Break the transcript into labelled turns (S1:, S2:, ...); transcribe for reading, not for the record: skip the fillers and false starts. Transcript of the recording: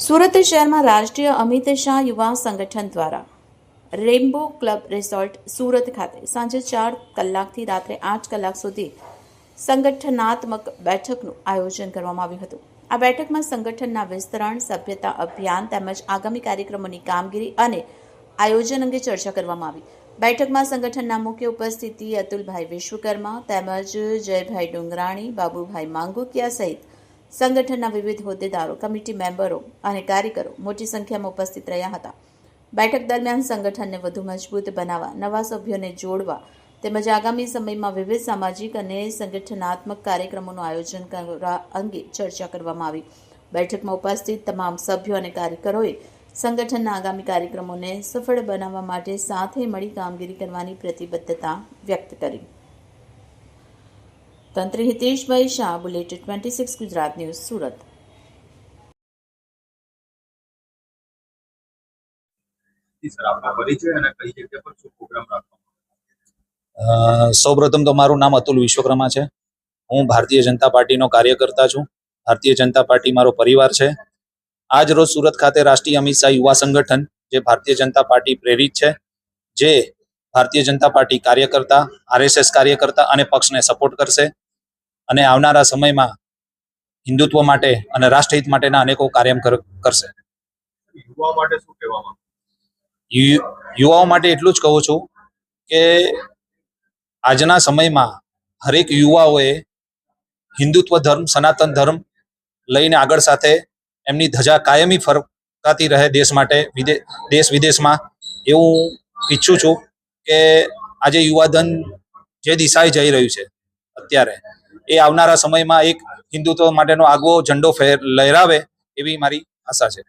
S1: સુરત શહેરમાં રાષ્ટ્રીય અમિત શાહ યુવા સંગઠન દ્વારા રેઇનબો ક્લબ રિસોર્ટ સુરત ખાતે સાંજે 4 કલાકથી રાત્રે 8 કલાક સુધી સંગઠનાત્મક બેઠકનું આયોજન કરવામાં આવ્યું હતું। આ બેઠકમાં સંગઠનના વિસ્તરણ, સભ્યતા અભિયાન તેમજ આગામી કાર્યક્રમોની કામગીરી અને આયોજન અંગે ચર્ચા કરવામાં આવી। બેઠકમાં સંગઠનના મુખ્ય ઉપસ્થિતિ અતુલભાઈ વિશ્વકર્મા તેમજ જયભાઈ ડુંગરાણી, બાબુભાઈ માંગુકિયા સહિત સંગઠનના વિવિધ હોદ્દેદારો, કમિટી મેમ્બરો અને કાર્યકરો મોટી સંખ્યામાં ઉપસ્થિત રહ્યા હતા। બેઠક દરમિયાન સંગઠનને વધુ મજબૂત બનાવવા, નવા સભ્યોને જોડવા તેમજ આગામી સમયમાં વિવિધ સામાજિક અને સંગઠનાત્મક કાર્યક્રમોનું આયોજન કરવા અંગે ચર્ચા કરવામાં આવી। બેઠકમાં ઉપસ્થિત તમામ સભ્યો અને કાર્યકરોએ સંગઠનના આગામી કાર્યક્રમોને સફળ બનાવવા માટે સાથે મળી કામગીરી કરવાની પ્રતિબદ્ધતા વ્યક્ત કરી। તંત્રી હિતેશભાઈ શાહ, બુલેટિન 26 ગુજરાત ન્યૂઝ, સુરત।
S2: સૌપ્રથમ તો મારું નામ અતુલ વિશ્વકર્મા છે। હું ભારતીય જનતા પાર્ટીનો કાર્યકર્તા છું। ભારતીય જનતા પાર્ટી મારો પરિવાર છે। આજ રોજ સુરત ખાતે રાષ્ટ્રીય અમિત શાહ યુવા સંગઠન, જે ભારતીય જનતા પાર્ટી પ્રેરિત છે, જે ભારતીય જનતા પાર્ટી કાર્યકર્તા, RSS કાર્યકર્તા અને પક્ષને સપોર્ટ કરશે અને આવનારા સમયમાં હિન્દુત્વ માટે અને રાષ્ટ્રહિત માટેના અનેકો કાર્ય કરશે। યુવાઓ માટે એટલું જ કહું છું કે આજના સમયમાં હરેક યુવાઓએ હિન્દુત્વ ધર્મ, સનાતન ધર્મ લઈને આગળ સાથે એમની ધજા કાયમી ફરકાતી રહે દેશ માટે, દેશ વિદેશમાં, એવું ઈચ્છું છું કે આજે યુવાધન જે દિશાએ જઈ રહ્યું છે અત્યારે, એ આવનારા સમયમાં એક હિન્દુત્વ માટેનો આગવો ઝંડો લહેરાવે એવી મારી આશા છે।